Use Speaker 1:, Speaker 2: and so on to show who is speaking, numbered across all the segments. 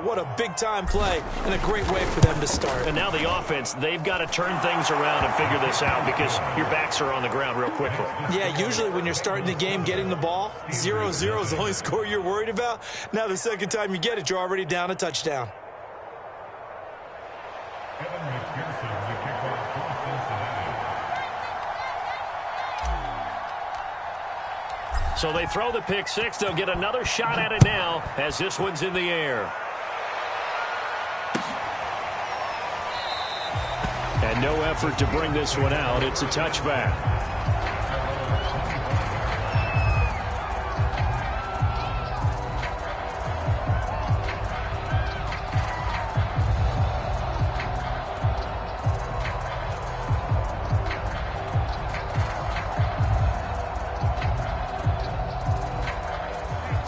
Speaker 1: What a big-time play and a great way for them to start.
Speaker 2: And now the offense, they've got to turn things around and figure this out because your backs are on the ground real quickly.
Speaker 1: Yeah, usually when you're starting the game getting the ball, 0-0 is the only score you're worried about. Now the second time you get it, you're already down a touchdown.
Speaker 2: So they throw the pick six. They'll get another shot at it now as this one's in the air. And no effort to bring this one out. It's a touchback.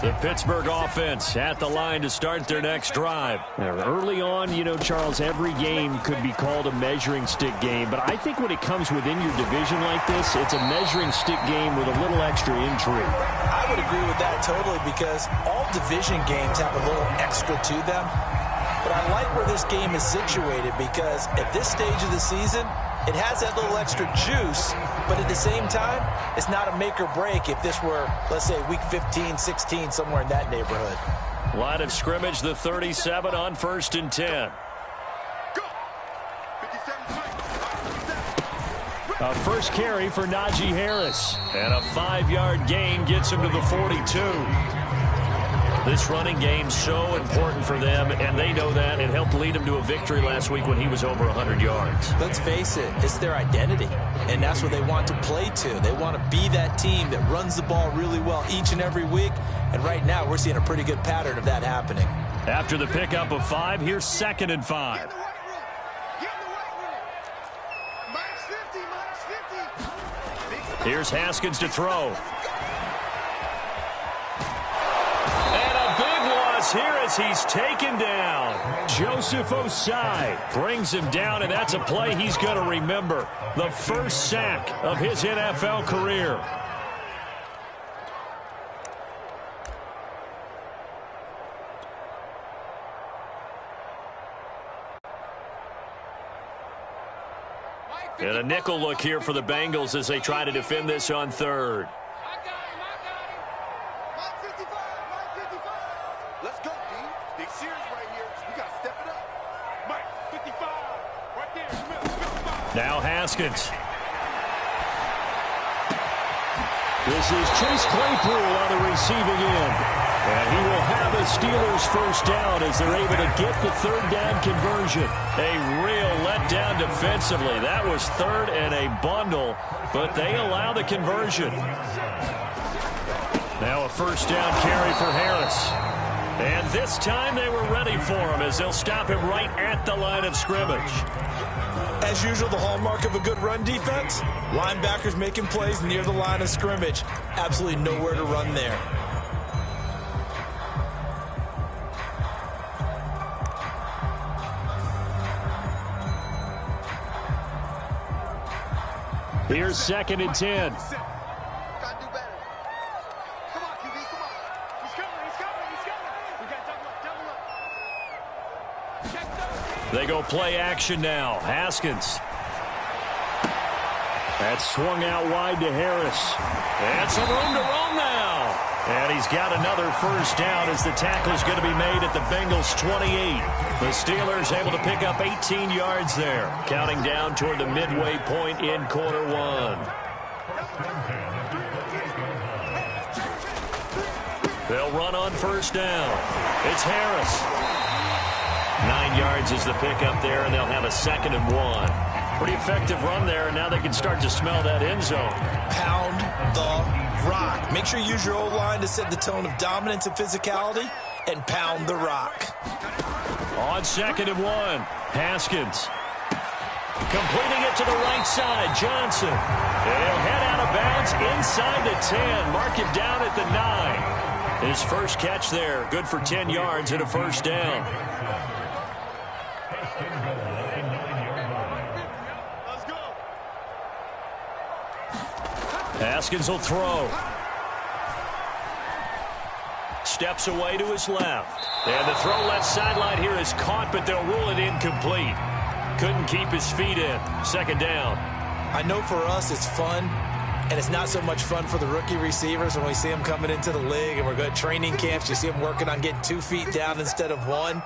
Speaker 2: The Pittsburgh offense at the line to start their next drive. Now, early on, you know, Charles, every game could be called a measuring stick game. But I think when it comes within your division like this, it's a measuring stick game with a little extra intrigue.
Speaker 1: I would agree with that totally because all division games have a little extra to them. But I like where this game is situated because at this stage of the season, it has that little extra juice, but at the same time, it's not a make or break if this were, let's say, week 15, 16, somewhere in that neighborhood.
Speaker 2: Line of scrimmage, the 37 on 1st and 10. A first carry for Najee Harris. And a 5-yard gain gets him to the 42. This running game's so important for them, and they know that. It helped lead them to a victory last week when he was over 100 yards.
Speaker 1: Let's face it, it's their identity, and that's what they want to play to. They want to be that team that runs the ball really well each and every week, and right now we're seeing a pretty good pattern of that happening.
Speaker 2: After the pickup of 5, here's 2nd and 5. Here's Haskins to throw. Here as he's taken down. Joseph Osai brings him down, and that's a play he's going to remember. The first sack of his NFL career. And a nickel look here for the Bengals as they try to defend this on 3rd. Now Haskins. This is Chase Claypool on the receiving end. And he will have a Steelers first down as they're able to get the 3rd down conversion. A real letdown defensively. That was 3rd and a bundle, but they allow the conversion. Now a first down carry for Harris. And this time they were ready for him as they'll stop him right at the line of scrimmage.
Speaker 1: As usual, the hallmark of a good run defense, linebackers making plays near the line of scrimmage. Absolutely nowhere to run there.
Speaker 2: Here's 2nd and 10. They go play action now. Haskins. That's swung out wide to Harris. And some room to roam now. And he's got another first down as the tackle's going to be made at the Bengals 28. The Steelers able to pick up 18 yards there. Counting down toward the midway point in quarter 1. They'll run on first down. It's Harris. 9 yards is the pickup there, and they'll have a 2nd and 1. Pretty effective run there, and now they can start to smell that end zone.
Speaker 1: Pound the rock. Make sure you use your O-line to set the tone of dominance and physicality, and pound the rock.
Speaker 2: On 2nd and 1, Haskins. Completing it to the right side, Johnson. And he'll head out of bounds inside the 10. Mark him down at the 9. His first catch there, good for 10 yards and a first down. Haskins will throw. steps away to his left. And the throw left sideline here is caught, but they'll rule it incomplete. Couldn't keep his feet in. Second down.
Speaker 1: I know for us it's fun, and it's not so much fun for the rookie receivers when we see them coming into the league and we're going to training camps. You see them working on getting 2 feet down instead of 1.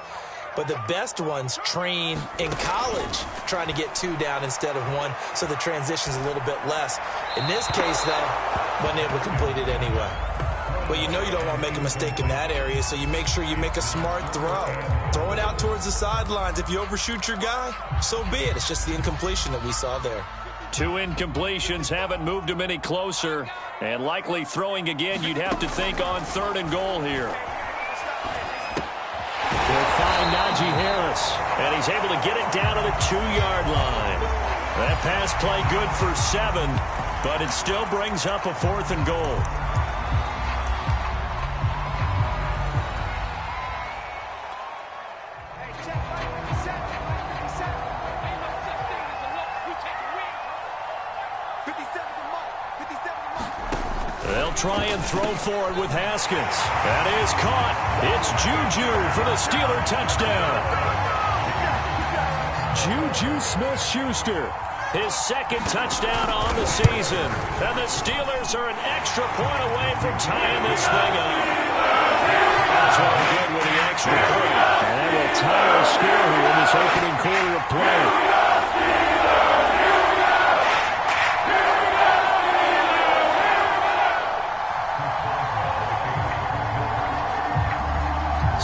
Speaker 1: But the best ones train in college trying to get 2 down instead of 1, so the transition's a little bit less. In this case, though, wasn't able to complete it anyway. But you know you don't want to make a mistake in that area, so you make sure you make a smart throw. Throw it out towards the sidelines. If you overshoot your guy, so be it. It's just the incompletion that we saw there.
Speaker 2: 2 incompletions haven't moved him any closer. And likely throwing again, you'd have to think on 3rd and goal here. They'll find Najee Harris. And he's able to get it down to the 2-yard line. That pass play good for 7, but it still brings up a 4th and goal. They'll try and throw forward with Haskins. That is caught. It's Juju for the Steeler touchdown. Juju Smith-Schuster, his 2nd touchdown on the season. And the Steelers are an extra point away from tying this thing up. That's what we did with the extra point. And that will tie our score here in this opening quarter of play.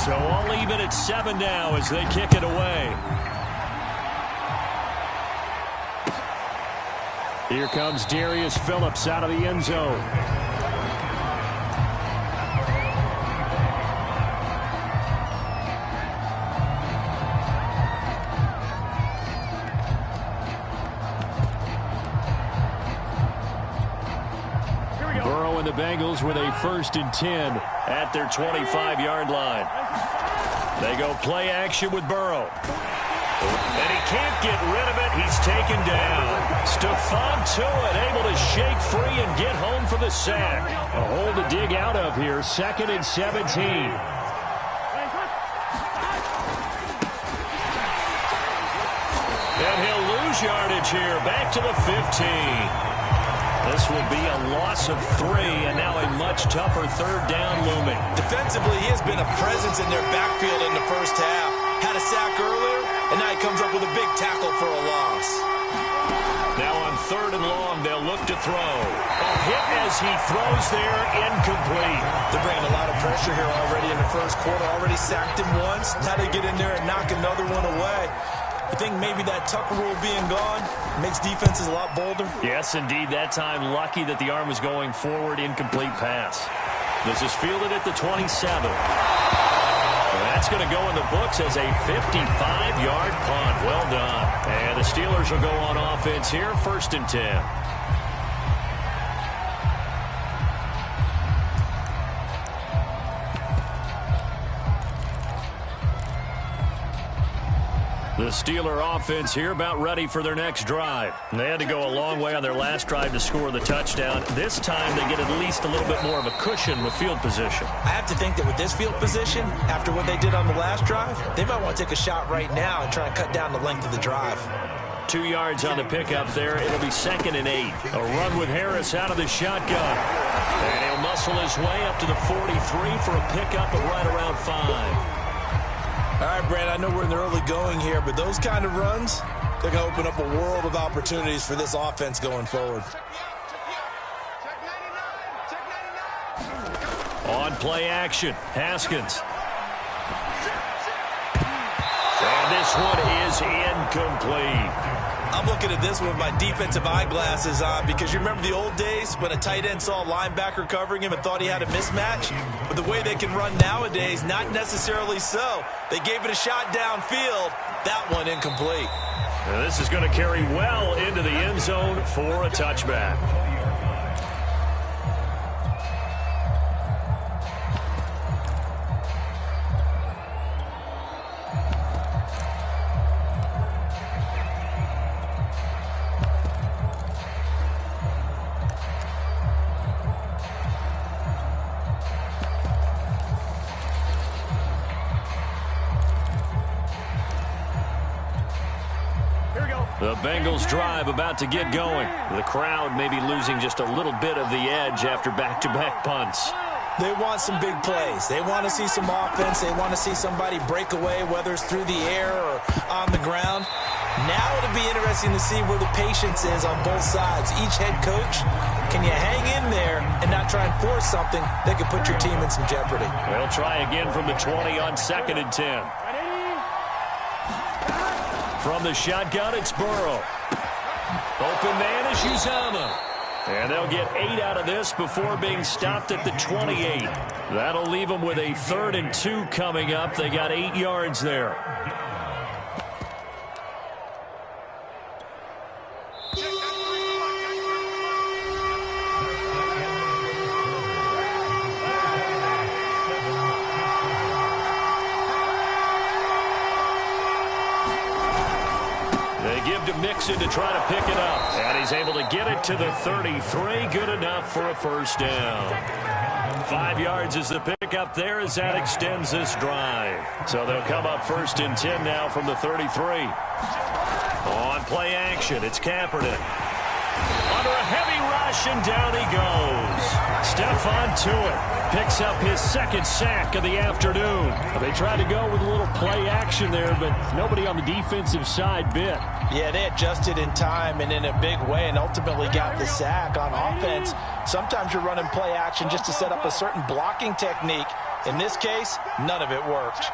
Speaker 2: So all even at 7 now as they kick it away. Here comes Darius Phillips out of the end zone. Burrow and the Bengals with a 1st and 10 at their 25-yard line. They go play action with Burrow. And he can't get rid of it. He's taken down. Stephon Tuitt able to shake free and get home for the sack. A hole to dig out of here. 2nd and 17. And he'll lose yardage here. Back to the 15. This will be a loss of 3, and now a much tougher 3rd down looming.
Speaker 1: Defensively, he has been a presence in their backfield in the first half. Had a sack earlier, and now he comes up with a big tackle for a loss.
Speaker 2: Now on 3rd and long, they'll look to throw. A hit as he throws there, incomplete.
Speaker 1: They're bringing a lot of pressure here already in the first quarter. Already sacked him once. Now they get in there and knock another one away. I think maybe that Tucker rule being gone makes defenses a lot bolder.
Speaker 2: Yes, indeed. That time, lucky that the arm was going forward. Incomplete pass. This is fielded at the 27. That's going to go in the books as a 55-yard punt. Well done. And the Steelers will go on offense here, 1st and 10. The Steeler offense here about ready for their next drive. They had to go a long way on their last drive to score the touchdown. This time they get at least a little bit more of a cushion with field position.
Speaker 1: I have to think that with this field position, after what they did on the last drive, they might want to take a shot right now and try and cut down the length of the drive.
Speaker 2: 2 yards on the pickup there. It'll be 2nd and 8. A run with Harris out of the shotgun. And he'll muscle his way up to the 43 for a pickup of right around 5.
Speaker 1: All right, Brand, I know we're in the early going here, but those kind of runs, they're going to open up a world of opportunities for this offense going forward.
Speaker 2: On play action, Haskins. And this one is incomplete.
Speaker 1: I'm looking at this one with my defensive eyeglasses on because you remember the old days when a tight end saw a linebacker covering him and thought he had a mismatch? But the way they can run nowadays, not necessarily so. They gave it a shot downfield. That one incomplete.
Speaker 2: Now this is going to carry well into the end zone for a touchback. The Bengals drive about to get going. The crowd may be losing just a little bit of the edge after back-to-back punts.
Speaker 1: They want some big plays. They want to see some offense. They want to see somebody break away, whether it's through the air or on the ground. Now it'll be interesting to see where the patience is on both sides. Each head coach, can you hang in there and not try and force something that could put your team in some jeopardy?
Speaker 2: They'll try again from the 20 on 2nd and 10. From the shotgun, it's Burrow. Open man is Uzama. And they'll get 8 out of this before being stopped at the 28. That'll leave them with a 3rd and 2 coming up. They got 8 yards there. Mixon to try to pick it up. And he's able to get it to the 33. Good enough for a first down. 5 yards is the pickup there as that extends this drive. So they'll come up 1st and 10 now from the 33. On play action, it's Kaepernick. Under a heavy rush, and down he goes. Stephon Tuitt picks up his 2nd sack of the afternoon. They tried to go with a little play action there, but nobody on the defensive side bit.
Speaker 1: Yeah, they adjusted in time and in a big way and ultimately got the sack on offense. Sometimes you're running play action just to set up a certain blocking technique. In this case, none of it worked.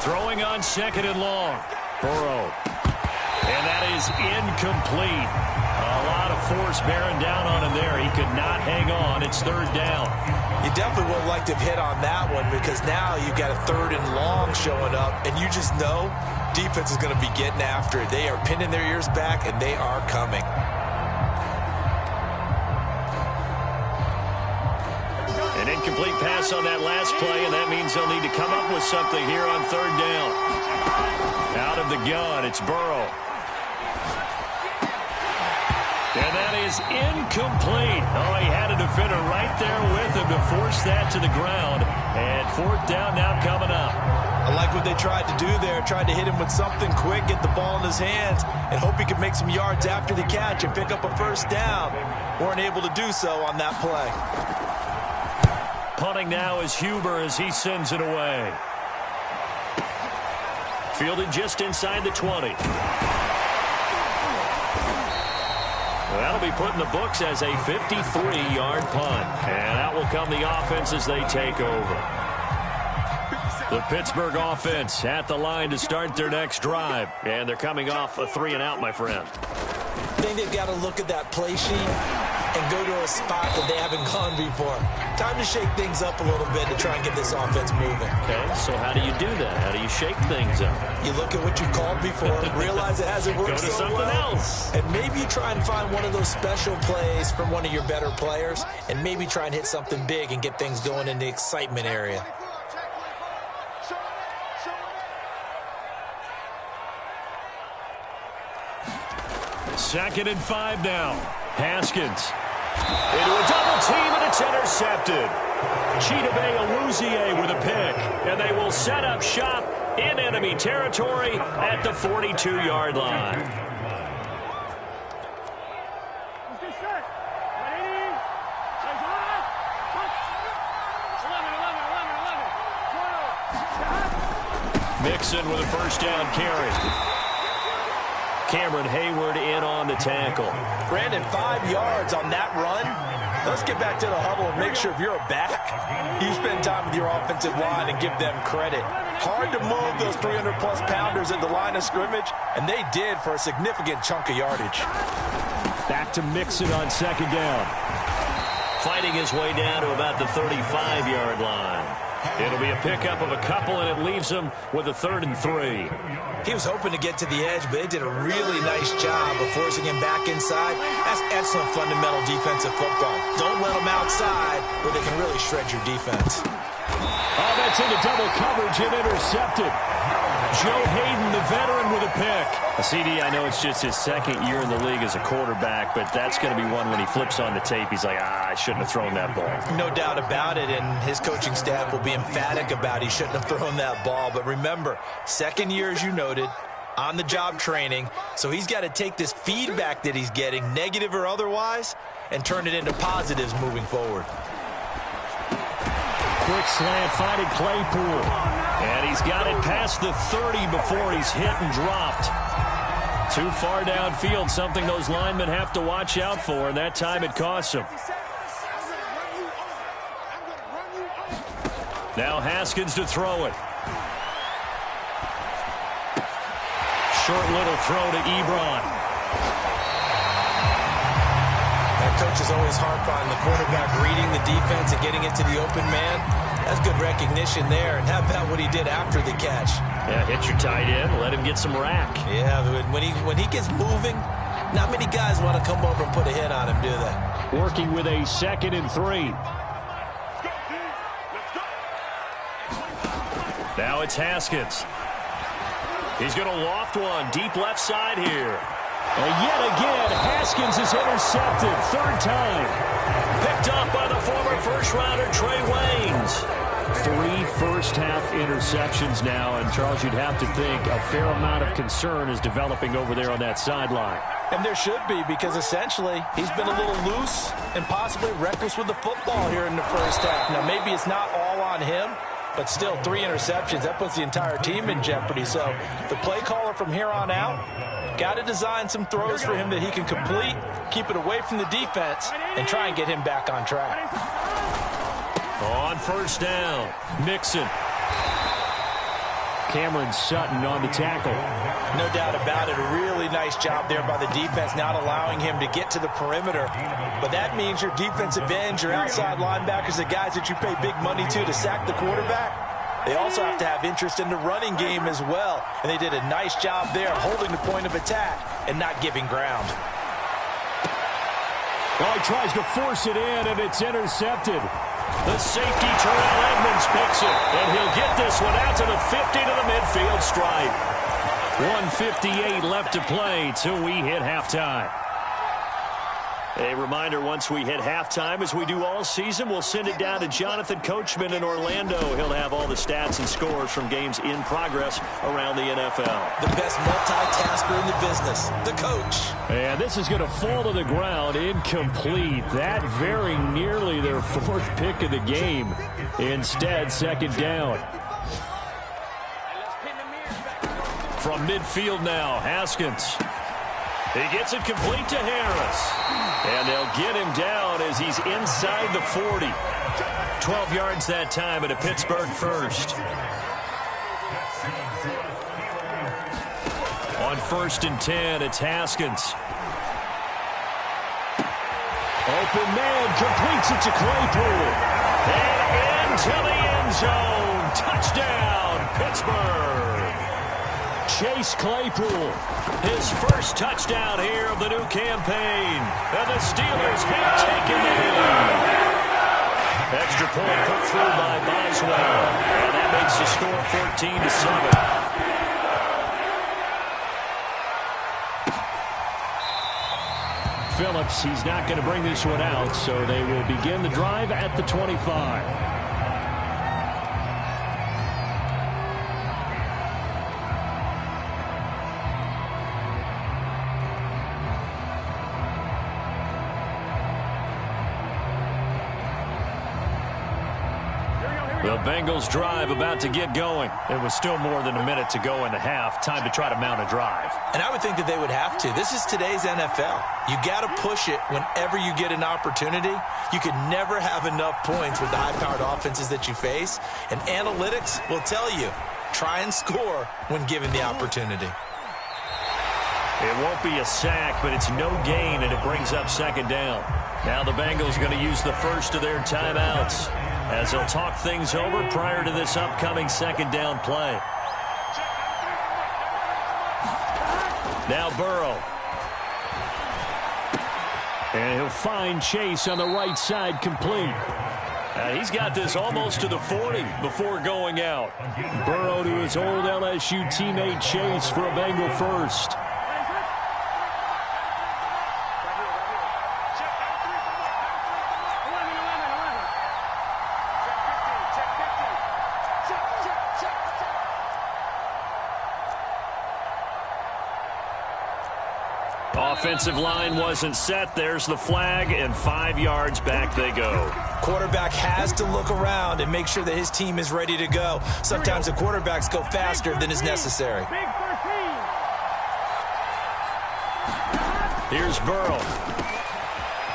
Speaker 2: Throwing on 2nd and long. Burrow. And that is incomplete. A lot of force bearing down on him there. He could not hang on. It's 3rd down.
Speaker 1: You definitely would have liked to have hit on that one because now you've got a 3rd and long showing up, and you just know defense is going to be getting after it. They are pinning their ears back, and they are coming.
Speaker 2: An incomplete pass on that last play, and that means they'll need to come up with something here on 3rd down. Out of the gun, it's Burrow. And that is incomplete. Oh, he had a defender right there with him to force that to the ground. And 4th down now coming up.
Speaker 1: I like what they tried to do there. Tried to hit him with something quick, get the ball in his hands, and hope he could make some yards after the catch and pick up a 1st down. Weren't able to do so on that play.
Speaker 2: Punting now is Huber as he sends it away. Fielded just inside the 20. That'll be put in the books as a 53-yard punt. And out will come the offense as they take over. The Pittsburgh offense at the line to start their next drive. And they're coming off a 3-and-out, my friend.
Speaker 1: I think they've got to look at that play sheet and go to a spot that they haven't gone before. Time to shake things up a little bit to try and get this offense moving.
Speaker 2: Okay, so how do you do that? How do you shake things up?
Speaker 1: You look at what you called before, realize it hasn't worked
Speaker 2: so well. Go to something else.
Speaker 1: And maybe try and find one of those special plays from one of your better players, and maybe try and hit something big and get things going in the excitement area.
Speaker 2: Second and 5 now. Haskins into a double team, and it's intercepted. Chidobe Awuzie with a pick, and they will set up shop in enemy territory at the 42-yard line. Mixon with a 1st down carry. Cameron Hayward in on the tackle.
Speaker 1: Brandon, 5 yards on that run. Let's get back to the huddle and make sure if you're a back, you spend time with your offensive line and give them credit. Hard to move those 300-plus pounders at the line of scrimmage, and they did for a significant chunk of yardage.
Speaker 2: Back to Mixon on 2nd down. Fighting his way down to about the 35-yard line. It'll be a pickup of a couple, and it leaves him with a 3rd and 3.
Speaker 1: He was hoping to get to the edge, but they did a really nice job of forcing him back inside. That's excellent fundamental defensive football. Don't let them outside where they can really shred your defense.
Speaker 2: Oh, that's into double coverage and intercepted. Joe Hayden, the veteran, with a pick. CD, I know it's just his 2nd year in the league as a quarterback, but that's going to be one when he flips on the tape, he's like, I shouldn't have thrown that ball.
Speaker 1: No doubt about it, and his coaching staff will be emphatic about he shouldn't have thrown that ball. But remember, 2nd year, as you noted, on-the-job training, so he's got to take this feedback that he's getting, negative or otherwise, and turn it into positives moving forward.
Speaker 2: Quick slant finding Claypool. And he's got it past the 30 before he's hit and dropped. Too far downfield, something those linemen have to watch out for, and that time it costs him. Now Haskins to throw it. Short little throw to Ebron.
Speaker 1: That coach is always harp on the quarterback reading the defense and getting it to the open man. That's good recognition there. And how about what he did after the catch?
Speaker 2: Yeah, hit your tight end, let him get some rack.
Speaker 1: Yeah, when he gets moving, not many guys want to come over and put a hit on him, do they?
Speaker 2: Working with a 2nd and 3. Now it's Haskins. He's going to loft one deep left side here. And yet again, Haskins is intercepted. 3rd time. Picked up by the former first-rounder Trey Waynes. 3 first-half interceptions now, and Charles, you'd have to think a fair amount of concern is developing over there on that sideline.
Speaker 1: And there should be, because essentially he's been a little loose and possibly reckless with the football here in the first half. Now, maybe it's not all on him, but still 3 interceptions. That puts the entire team in jeopardy. So the play caller from here on out got to design some throws for him that he can complete, keep it away from the defense, and try and get him back on track.
Speaker 2: On 1st down, Mixon. Cameron Sutton on the tackle.
Speaker 1: No doubt about it. A really nice job there by the defense, not allowing him to get to the perimeter. But that means your defensive ends, your outside linebackers, the guys that you pay big money to sack the quarterback, they also have to have interest in the running game as well. And they did a nice job there holding the point of attack and not giving ground.
Speaker 2: Well, he tries to force it in, and it's intercepted. The safety, Terrell Edmonds, picks it, and he'll get this one out to the 50 to the midfield stripe. 1:58 left to play till we hit halftime. A reminder, once we hit halftime, as we do all season, we'll send it down to Jonathan Coachman in Orlando. He'll have all the stats and scores from games in progress around the NFL.
Speaker 1: The best multitasker in the business, the coach.
Speaker 2: And this is going to fall to the ground, incomplete. That very nearly their 4th pick of the game. Instead, 2nd down. From midfield now, Haskins. He gets it complete to Harris. And they'll get him down as he's inside the 40. 12 yards that time at a Pittsburgh first. On 1st and 10, it's Haskins. Open man, completes it to Claypool. And into the end zone. Touchdown, Pittsburgh. Chase Claypool, his first touchdown here of the new campaign. And the Steelers have taken the lead. Extra point put through by Boswell. And that makes the score 14-7. Phillips, he's not going to bring this one out, so they will begin the drive at the 25. The Bengals drive about to get going. There was still more than a minute to go in the half. Time to try to mount a drive.
Speaker 1: And I would think that they would have to. This is today's NFL. You got to push it whenever you get an opportunity. You could never have enough points with the high-powered offenses that you face. And analytics will tell you, try and score when given the opportunity.
Speaker 2: It won't be a sack, but it's no gain, and it brings up 2nd down. Now the Bengals going to use the first of their timeouts as they'll talk things over prior to this upcoming 2nd down play. Now Burrow. And he'll find Chase on the right side complete. He's got this almost to the 40 before going out. Burrow to his old LSU teammate Chase for a Bengal first. Offensive line wasn't set. There's the flag, and 5 yards back they go.
Speaker 1: Quarterback has to look around and make sure that his team is ready to go. Sometimes the quarterbacks go faster than is necessary.
Speaker 2: Here's Burrow.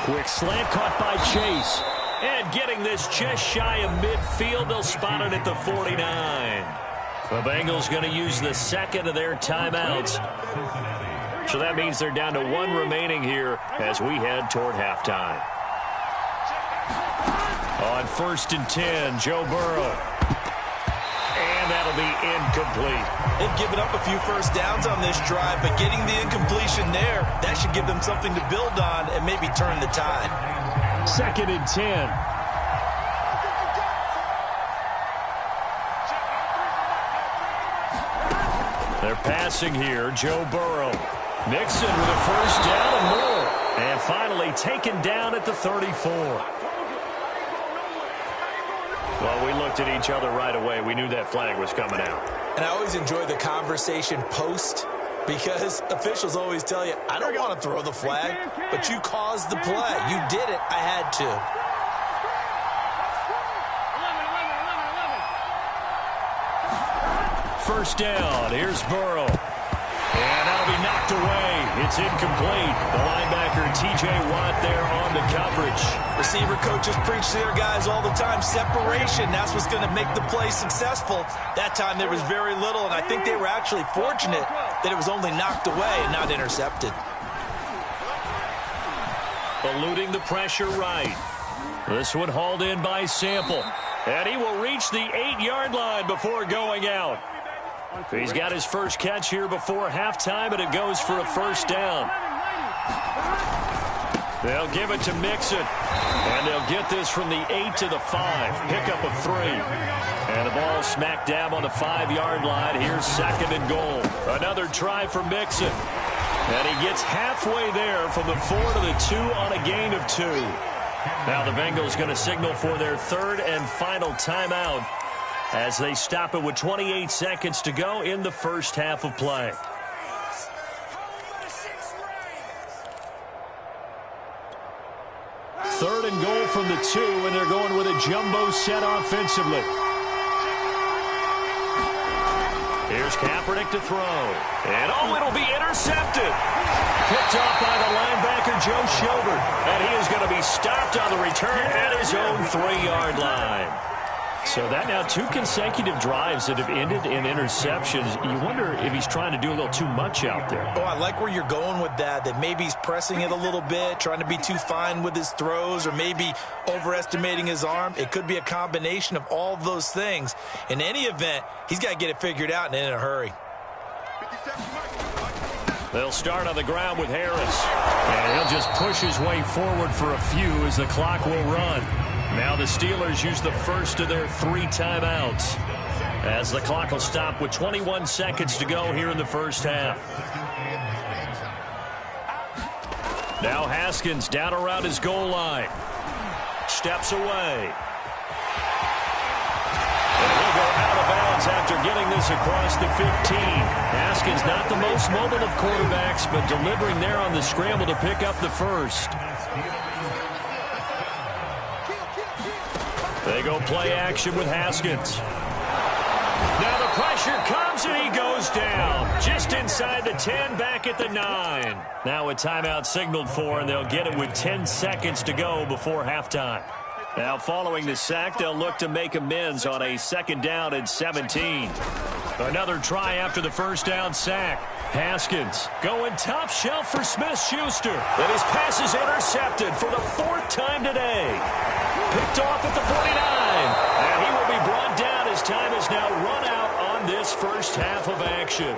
Speaker 2: Quick slant caught by Chase. And getting this just shy of midfield, they'll spot it at the 49. The Bengals going to use the second of their timeouts. So that means they're down to 1 remaining here as we head toward halftime. On 1st and 10, Joe Burrow. And that'll be incomplete.
Speaker 1: They've given up a few first downs on this drive, but getting the incompletion there, that should give them something to build on and maybe turn the tide.
Speaker 2: 2nd and 10. They're passing here. Joe Burrow. Mixon with a first down and more. And finally taken down at the 34. Well, we looked at each other right away. We knew that flag was coming out.
Speaker 1: And I always enjoy the conversation post because officials always tell you, I don't want to throw the flag, but you caused the play. You did it. I had to.
Speaker 2: First down. Here's Burrow. And that'll be knocked away. It's incomplete. The linebacker, T.J. Watt, there on the coverage.
Speaker 1: Receiver coaches preach to their guys all the time. Separation, that's what's going to make the play successful. That time there was very little, and I think they were actually fortunate that it was only knocked away and not intercepted.
Speaker 2: Eluding the pressure right. This one hauled in by Sample. And he will reach the 8-yard line before going out. He's got his first catch here before halftime, and it goes for a first down. They'll give it to Mixon. And they'll get this from the 8 to the 5. Pickup of 3. And the ball smack dab on the 5-yard line. Here's 2nd and goal. Another try for Mixon. And he gets halfway there from the 4 to the 2 on a gain of 2. Now the Bengals going to signal for their 3rd and final timeout as they stop it with 28 seconds to go in the first half of play. Third and goal from the 2, and they're going with a jumbo set offensively. Here's Kaepernick to throw. And, it'll be intercepted. Picked off by the linebacker, Joe Schobert. And he is going to be stopped on the return at his own 3-yard line. So that now 2 consecutive drives that have ended in interceptions. You wonder if he's trying to do a little too much out there.
Speaker 1: Oh, I like where you're going with that maybe he's pressing it a little bit, trying to be too fine with his throws, or maybe overestimating his arm. It could be a combination of all of those things. In any event, he's got to get it figured out and in a hurry.
Speaker 2: They'll start on the ground with Harris. And he'll just push his way forward for a few as the clock will run. Now the Steelers use the first of their 3 timeouts as the clock will stop with 21 seconds to go here in the first half. Now Haskins down around his goal line. Steps away. And he'll go out of bounds after getting this across the 15. Haskins not the most mobile of quarterbacks, but delivering there on the scramble to pick up the first. They go play action with Haskins. Now the pressure comes and he goes down. Just inside the 10, back at the 9. Now a timeout signaled for, and they'll get it with 10 seconds to go before halftime. Now following the sack, they'll look to make amends on a 2nd down and 17. Another try after the first down sack. Haskins going top shelf for Smith-Schuster. And his pass is intercepted for the 4th time today. Picked off at the 49. And he will be brought down as time is now run out on this first half of action.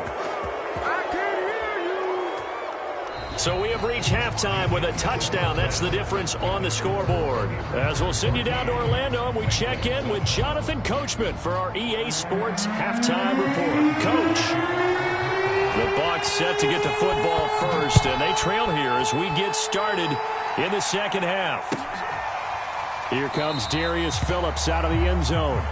Speaker 2: So we have reached halftime with a touchdown. That's the difference on the scoreboard. As we'll send you down to Orlando, and we check in with Jonathan Coachman for our EA Sports Halftime Report. Coach, the Bucs set to get the football first, and they trail here as we get started in the second half. Here comes Darius Phillips out of the end zone.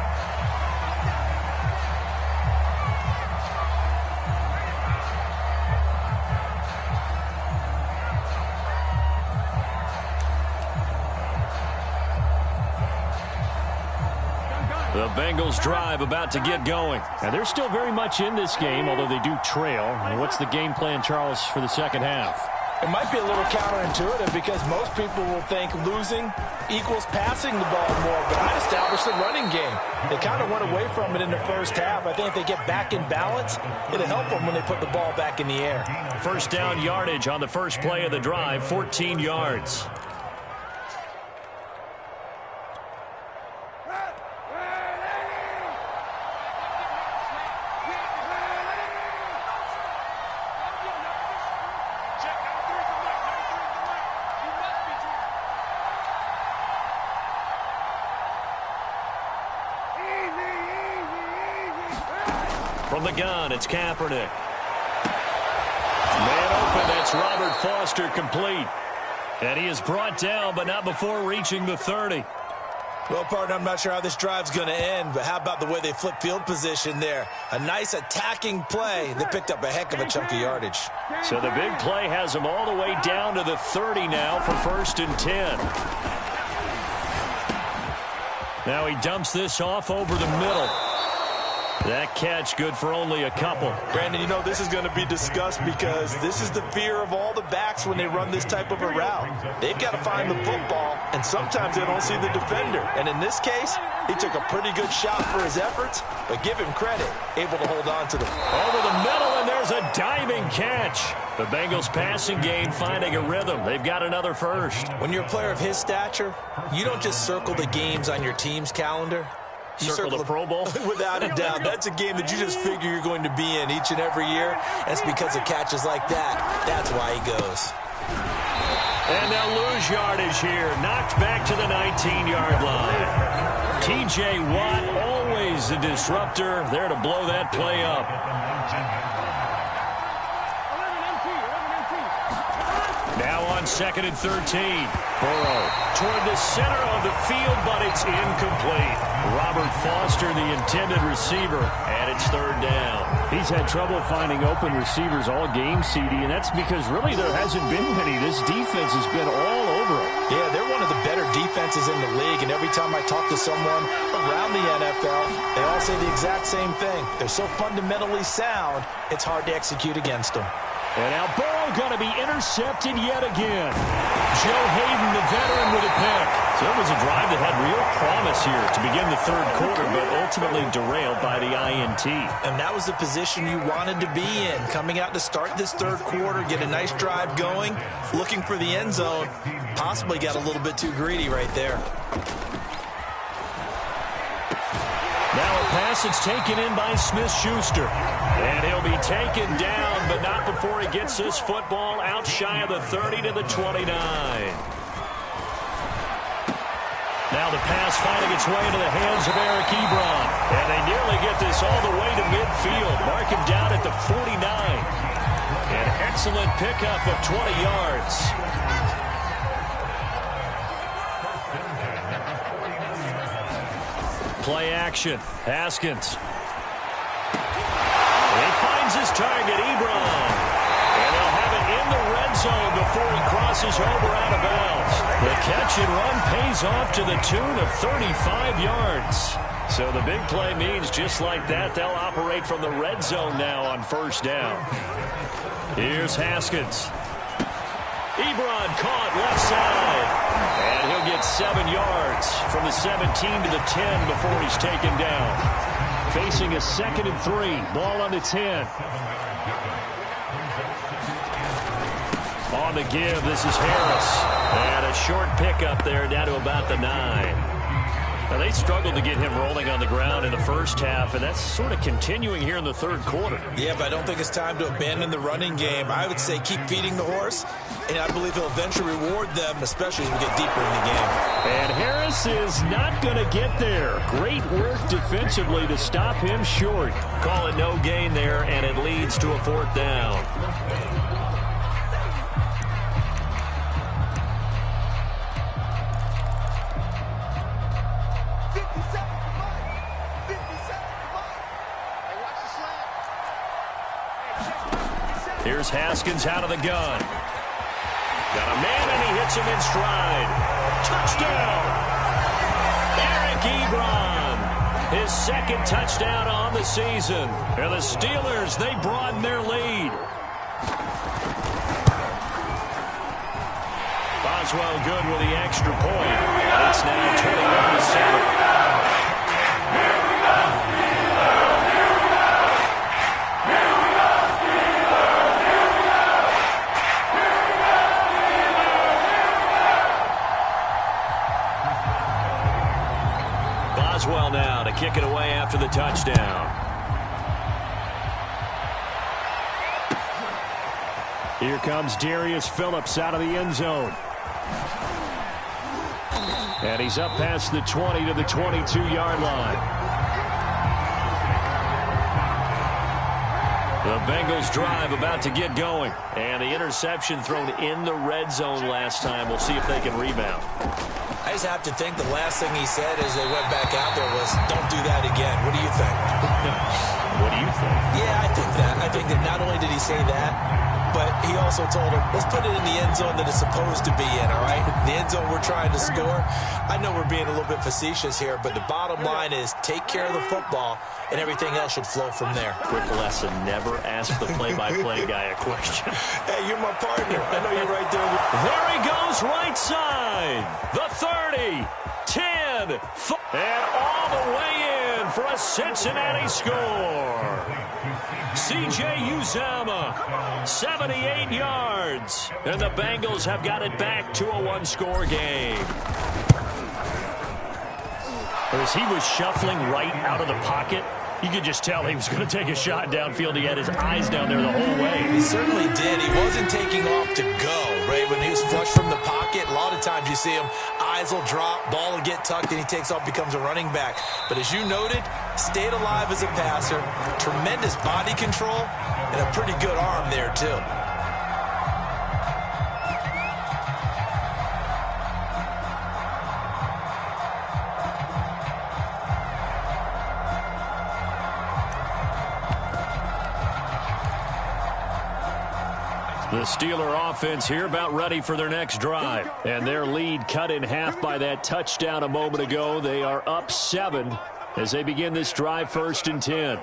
Speaker 2: Bengals drive about to get going.
Speaker 3: And they're still very much in this game, although they do trail. And what's the game plan, Charles, for the second half?
Speaker 1: It might be a little counterintuitive because most people will think losing equals passing the ball more, but I'd establish the running game. They kind of went away from it in the first half. I think if they get back in balance, it'll help them when they put the ball back in the air.
Speaker 2: First down yardage on the first play of the drive, 14 yards. From the gun, it's Kaepernick. Man open, that's Robert Foster, complete. And he is brought down, but not before reaching the 30.
Speaker 1: Well, partner, I'm not sure how this drive's going to end, but how about the way they flip field position there? A nice attacking play. They picked up a heck of a chunk of yardage.
Speaker 2: So the big play has them all the way down to the 30 now for 1st and 10. Now he dumps this off over the middle. That catch good for only a couple.
Speaker 1: Brandon, you know this is going to be discussed because this is the fear of all the backs when they run this type of a route. They've got to find the football, and sometimes they don't see the defender. And in this case, he took a pretty good shot for his efforts, but give him credit, able to hold on to the
Speaker 2: over the middle, and there's a diving catch. The Bengals passing game finding a rhythm. They've got another first.
Speaker 1: When you're a player of his stature, you don't just circle the games on your team's calendar.
Speaker 2: You circle the Pro Bowl?
Speaker 1: Without a doubt. That's a game that you just figure you're going to be in each and every year. And it's because of catches like that. That's why he goes.
Speaker 2: And they'll lose yardage here. Knocked back to the 19-yard line. T.J. Watt, always a disruptor, there to blow that play up. Now on 2nd and 13. Burrow toward the center of the field, but it's incomplete. Robert Foster, the intended receiver, and it's 3rd down.
Speaker 3: He's had trouble finding open receivers all game, CD, and that's because really there hasn't been many. This defense has been all over it.
Speaker 1: Yeah, they're one of the better defenses in the league, and every time I talk to someone around the NFL, they all say the exact same thing. They're so fundamentally sound, it's hard to execute against them.
Speaker 2: And now Burrow going to be intercepted yet again. Joe Hayden, the veteran, with a pick. So it was a drive that had real promise here to begin the 3rd quarter, but ultimately derailed by the INT.
Speaker 1: And that was the position you wanted to be in, coming out to start this 3rd quarter, get a nice drive going, looking for the end zone. Possibly got a little bit too greedy right there.
Speaker 2: Now a pass that's taken in by Smith-Schuster. And he'll be taken down, but not before he gets this football out shy of the 30 to the 29. Now the pass finding its way into the hands of Eric Ebron. And they nearly get this all the way to midfield. Mark him down at the 49. An excellent pickup of 20 yards. Play action. Haskins. He finds his target, Ebron. And they'll have it in the red zone before he crosses over out of bounds. The catch and run pays off to the tune of 35 yards. So the big play means just like that, they'll operate from the red zone now on 1st down. Here's Haskins. Ebron caught left side. And he'll get 7 yards from the 17 to the 10 before he's taken down. Facing a 2nd and 3. Ball on the 10. On the give, this is Harris. And a short pickup there down to about the 9. Now, they struggled to get him rolling on the ground in the first half, and that's sort of continuing here in the 3rd quarter.
Speaker 1: Yeah, but I don't think it's time to abandon the running game. I would say keep feeding the horse, and I believe he'll eventually reward them, especially as we get deeper in the game.
Speaker 2: And Harris is not going to get there. Great work defensively to stop him short. Call it no gain there, and it leads to a 4th down. Here's Haskins out of the gun. Got a man, and he hits him in stride. Touchdown! Eric Ebron. His second touchdown on the season. And the Steelers, they broaden their lead. Boswell good with the extra point. It's now 21-7. Boswell now to kick it away after the touchdown.
Speaker 3: Here comes Darius Phillips out of the end zone. And he's up past the 20 to the 22-yard line.
Speaker 2: The Bengals drive about to get going. And the interception thrown in the red zone last time. We'll see if they can rebound.
Speaker 1: I just have to think the last thing he said as they went back out there was, don't do that again. What do you think?
Speaker 3: What do you think?
Speaker 1: Yeah, I think that. I think that not only did he say that, but he also told him, let's put it in the end zone that it's supposed to be in, all right? The end zone we're trying to score. I know we're being a little bit facetious here, but the bottom line is take care of the football, and everything else should flow from there.
Speaker 2: Quick lesson, never ask the play-by-play guy a question.
Speaker 1: Hey, you're my partner. I know you're right there.
Speaker 2: There he goes, right side. The 30, 10, 5, and all the way in for a Cincinnati score. C.J. Uzomah, 78 yards. And the Bengals have got it back to a one-score game.
Speaker 3: As he was shuffling right out of the pocket, you could just tell he was going to take a shot downfield. He had his eyes down there the whole way.
Speaker 1: He certainly did. He wasn't taking off to go, right? When he was flush from the pocket, a lot of times you see him, eyes will drop, ball will get tucked, and he takes off, becomes a running back. But as you noted, stayed alive as a passer, tremendous body control, and a pretty good arm there, too.
Speaker 2: The Steeler offense here about ready for their next drive. And their lead cut in half by that touchdown a moment ago. They are up 7 as they begin this drive, 1st and 10.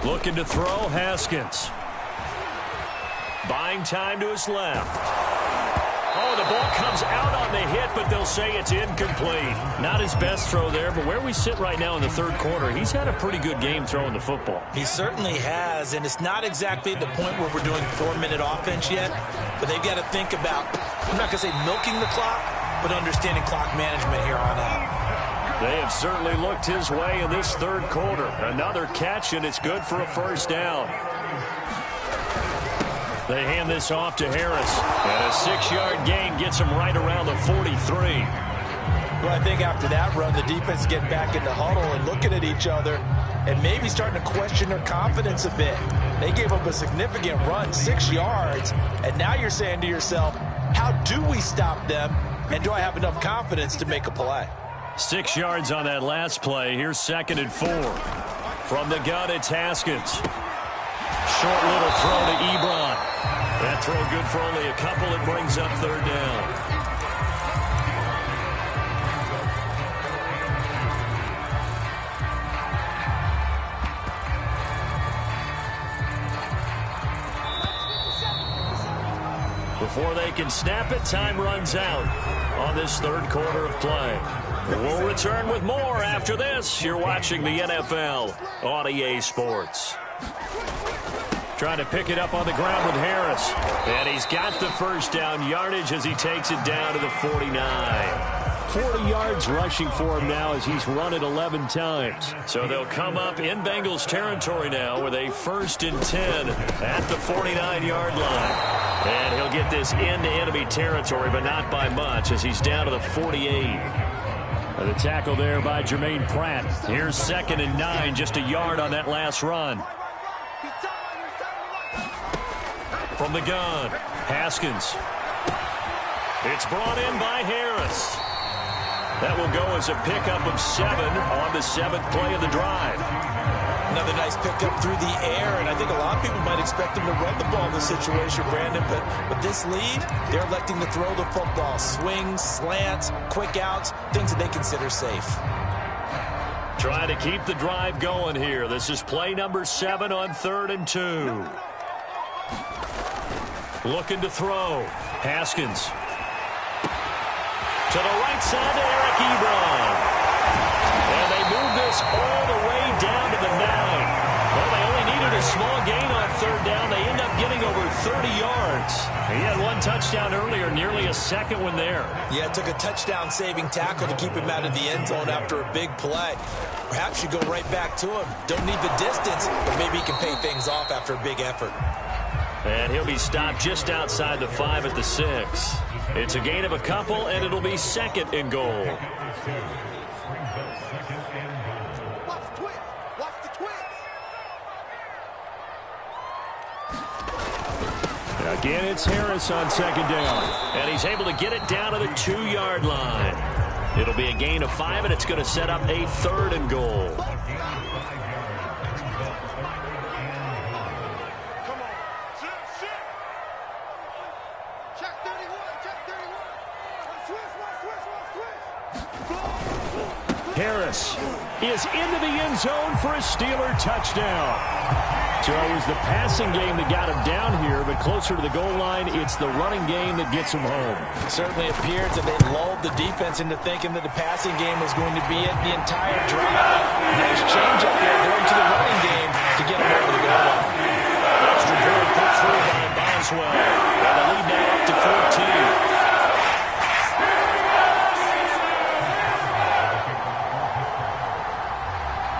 Speaker 2: Looking to throw, Haskins. Buying time to his left. Oh, the ball comes out on the hit, but they'll say it's incomplete. Not his best throw there, but where we sit right now in the third quarter, he's had a pretty good game throwing the football.
Speaker 1: He certainly has, and it's not exactly the point where we're doing 4-minute offense yet, but they've got to think about, I'm not going to say milking the clock, but understanding clock management here on out.
Speaker 2: They have certainly looked his way in this third quarter. Another catch, and it's good for a first down. They hand this off to Harris. And a 6-yard gain gets him right around the 43.
Speaker 1: Well, I think after that run, the defense is getting back in the huddle and looking at each other and maybe starting to question their confidence a bit. They gave up a significant run, 6 yards, and now you're saying to yourself, how do we stop them, and do I have enough confidence to make a play?
Speaker 2: 6 yards on that last play. Here's 2nd and 4. From the gun, it's Haskins. Short little throw to Ebron. That throw good for only a couple. It brings up 3rd down. Before they can snap it, time runs out on this third quarter of play. We'll return with more after this. You're watching the NFL on EA Sports. Trying to pick it up on the ground with Harris. And he's got the first down yardage as he takes it down to the 49.
Speaker 3: 40 yards rushing for him now as he's run it 11 times.
Speaker 2: So they'll come up in Bengals territory now with a 1st and 10 at the 49-yard line. And he'll get this into enemy territory, but not by much as he's down to the 48.
Speaker 3: And the tackle there by Jermaine Pratt.
Speaker 2: Here's 2nd and 9, just a yard on that last run. From the gun, Haskins. It's brought in by Harris. That will go as a pickup of 7 on the 7th play of the drive.
Speaker 1: Another nice pickup through the air, and I think a lot of people might expect him to run the ball in this situation, Brandon, but with this lead, they're electing to throw the football. Swings, slants, quick outs, things that they consider safe.
Speaker 2: Trying to keep the drive going here. This is play number 7 on 3rd and 2. Looking to throw. Haskins. To the right side to Eric Ebron. And they move this all the way down to the 9. Well, they only needed a small gain on 3rd down. They end up getting over 30 yards. He had one touchdown earlier, nearly a second one there.
Speaker 1: Yeah, it took a touchdown-saving tackle to keep him out of the end zone after a big play. Perhaps you go right back to him. Don't need the distance, but maybe he can pay things off after a big effort.
Speaker 2: And he'll be stopped just outside the 5 at the 6. It's a gain of a couple, and it'll be 2nd and goal.
Speaker 3: Again, it's Harris on 2nd down.
Speaker 2: And he's able to get it down to the 2-yard line. It'll be a gain of 5, and it's going to set up a 3rd and goal.
Speaker 3: Harris is into the end zone for a Steeler touchdown. So it was the passing game that got him down here, but closer to the goal line, it's the running game that gets him home.
Speaker 1: It certainly appears that they lulled the defense into thinking that the passing game was going to be it the entire drive. Nice change up there going to the running game to get him over the goal line.
Speaker 2: Extra point put through by Boswell. And the lead now up to 14.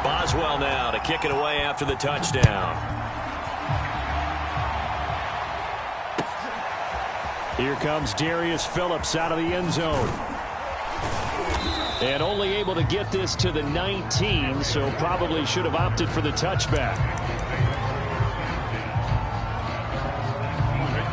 Speaker 2: Boswell now to kick it away after the touchdown.
Speaker 3: Here comes Darius Phillips out of the end zone. And only able to get this to the 19, so probably should have opted for the touchback.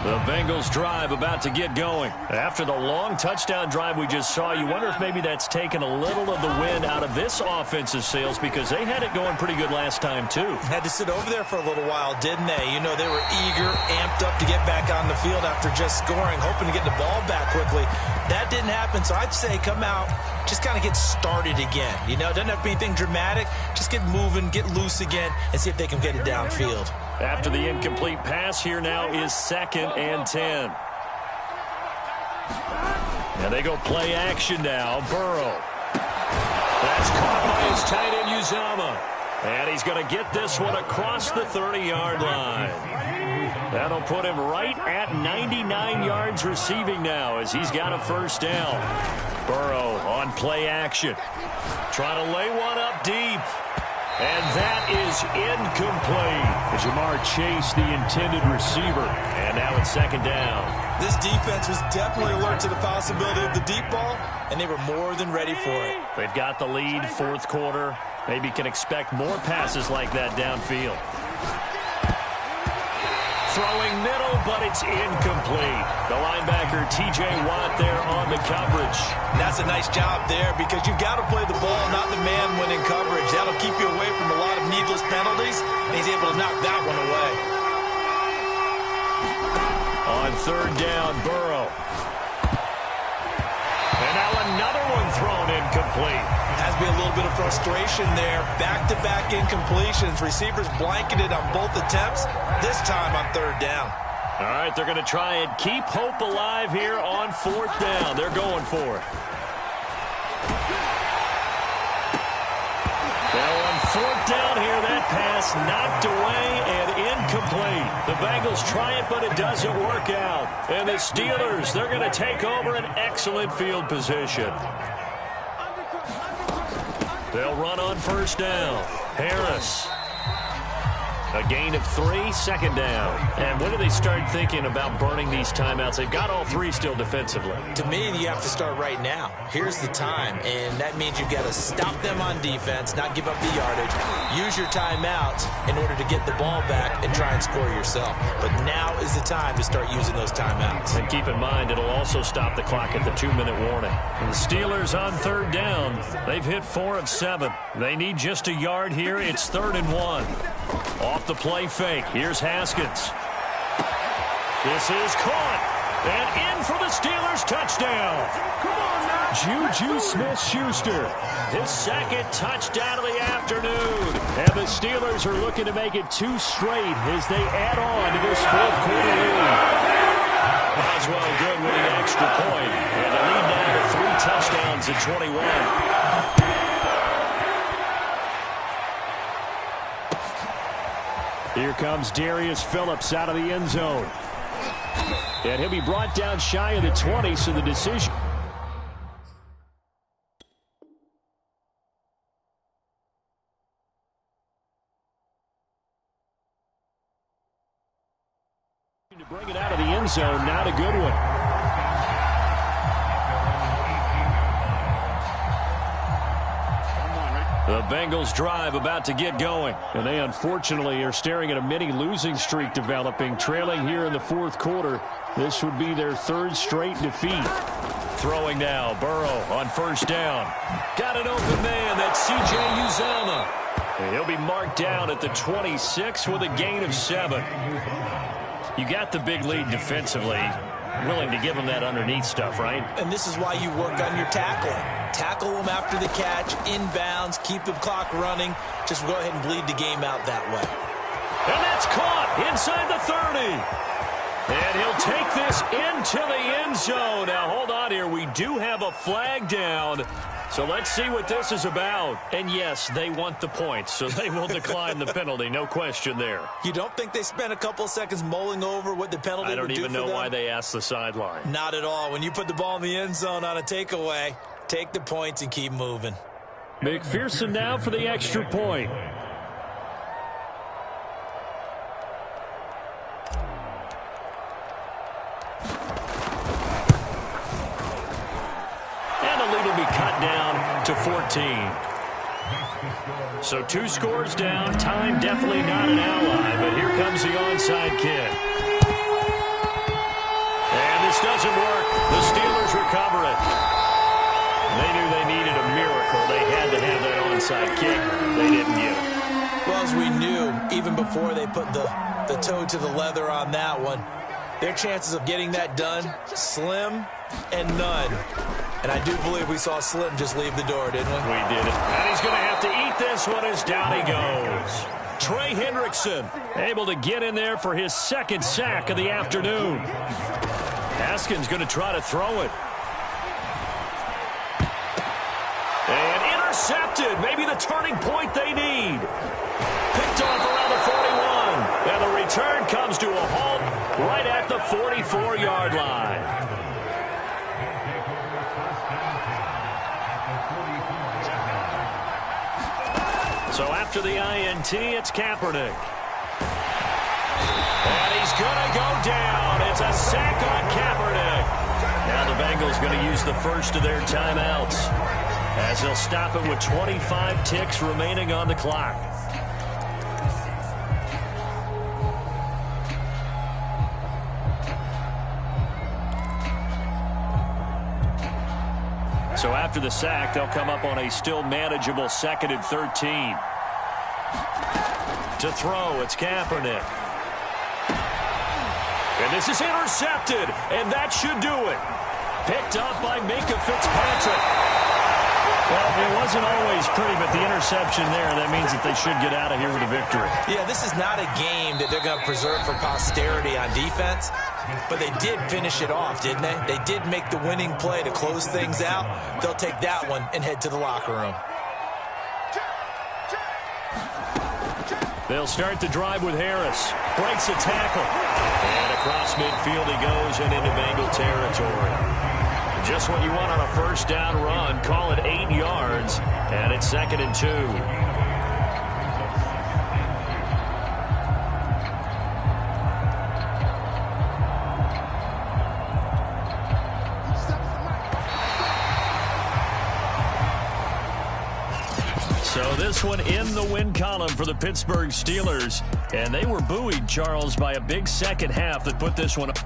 Speaker 2: The Bengals drive about to get going. After the long touchdown drive we just saw, you wonder if maybe that's taken a little of the wind out of this offensive sails, because they had it going pretty good last time too.
Speaker 1: Had to sit over there for a little while, didn't they? You know, they were eager, amped up to get back on the field after just scoring, hoping to get the ball back quickly. That didn't happen, so I'd say come out, just kind of get started again. You know, it doesn't have to be anything dramatic. Just get moving, get loose again, and see if they can get it downfield.
Speaker 2: After the incomplete pass, here now is 2nd and 10. And they go play action now. Burrow. That's caught by his tight end, Uzama. And he's going to get this one across the 30-yard line. That'll put him right at 99 yards receiving now as he's got a 1st down. Burrow on play action. Trying to lay one up deep. And that is incomplete.
Speaker 3: Jamar Chase, the intended receiver.
Speaker 2: And now it's 2nd down.
Speaker 1: This defense was definitely alert to the possibility of the deep ball, and they were more than ready for it.
Speaker 2: They've got the lead, 4th quarter. Maybe can expect more passes like that downfield. Throwing middle, but it's incomplete. The linebacker, T.J. Watt, there on the coverage.
Speaker 1: And that's a nice job there, because you've got to play the ball, not the man when in coverage. That'll keep you away from a lot of needless penalties, and he's able to knock that one away.
Speaker 2: On 3rd down, Burrow. And now another one thrown incomplete.
Speaker 1: Has to be a little bit of frustration there. Back-to-back incompletions. Receivers blanketed on both attempts, this time on 3rd down.
Speaker 2: All right, they're going to try and keep hope alive here on 4th down. They're going for it. Now on 4th down here, that pass knocked away and incomplete. The Bengals try it, but it doesn't work out. And the Steelers, they're going to take over an excellent field position. They'll run on 1st down. Harris.
Speaker 3: A gain of 3, second down. And when do they start thinking about burning these timeouts? They've got all 3 still defensively.
Speaker 1: To me, you have to start right now. Here's the time, and that means you've got to stop them on defense, not give up the yardage, use your timeouts in order to get the ball back and try and score yourself. But now is the time to start using those timeouts.
Speaker 3: And keep in mind, it'll also stop the clock at the 2-minute warning. And the Steelers on third down. They've hit 4 of 7. They need just a yard here. It's 3rd and 1. Off the play fake. Here's Haskins. This is caught. And in for the Steelers touchdown. Juju Smith-Schuster. His 2nd touchdown of the afternoon. And the Steelers are looking to make it 2 straight as they add on to this 4th quarter lead. Boswell good with an extra point. And the lead now to 3 touchdowns at 21. Here comes Darius Phillips out of the end zone. And he'll be brought down shy of the 20, so the decision. To bring it out of the end zone, not a good one. The Bengals drive about to get going. And they unfortunately are staring at a mini losing streak developing, trailing here in the 4th quarter. This would be their 3rd straight defeat. Throwing now, Burrow on 1st down. Got an open man, that's C.J. Uzomah. And he'll be marked down at the 26 with a gain of 7. You got the big lead defensively. Willing to give them that underneath stuff, right?
Speaker 1: And this is why you work on your tackling. Tackle them after the catch, inbounds, keep the clock running. Just go ahead and bleed the game out that way.
Speaker 3: And that's caught inside the 30. And he'll take this into the end zone. Now, hold on here. We do have a flag down. So let's see what this is about. And yes, they want the points, so they will decline the penalty. No question there.
Speaker 1: You don't think they spent a couple of seconds mulling over what the penalty would do for them?
Speaker 3: I don't even know why they asked the sideline.
Speaker 1: Not at all. When you put the ball in the end zone on a takeaway, take the points and keep moving.
Speaker 3: McPherson now for the extra point. Down to 14. So 2 scores down. Time definitely not an ally, but here comes the onside kick. And this doesn't work. The Steelers recover it. They knew they needed a miracle. They had to have that onside kick. They didn't get it.
Speaker 1: Well, as we knew, even before they put the toe to the leather on that one, their chances of getting that done, slim and none. And I do believe we saw Slim just leave the door, didn't we?
Speaker 3: We did it. And he's going to have to eat this one as down he goes. Trey Hendrickson able to get in there for his 2nd sack of the afternoon. Haskins going to try to throw it. And intercepted. Maybe the turning point they need. Picked off around the 41. And the return comes to a halt right at the 44-yard line. So after the INT, it's Kaepernick. And he's going to go down. It's a sack on Kaepernick. Now the Bengals going to use the first of their timeouts as they'll stop it with 25 ticks remaining on the clock. So after the sack, they'll come up on a still manageable 2nd and 13. To throw, it's Kaepernick. And this is intercepted, and that should do it. Picked up by Minka Fitzpatrick. Well, it wasn't always pretty, but the interception there, that means that they should get out of here with a victory.
Speaker 1: Yeah, this is not a game that they're going to preserve for posterity on defense, but they did finish it off, didn't they? They did make the winning play to close things out. They'll take that one and head to the locker room.
Speaker 3: They'll start the drive with Harris. Breaks a tackle. And across midfield he goes and into Bengal territory. Just what you want on a 1st down run. Call it 8 yards. And it's 2nd and 2. So this one in the win column for the Pittsburgh Steelers. And they were buoyed, Charles, by a big second half that put this one up.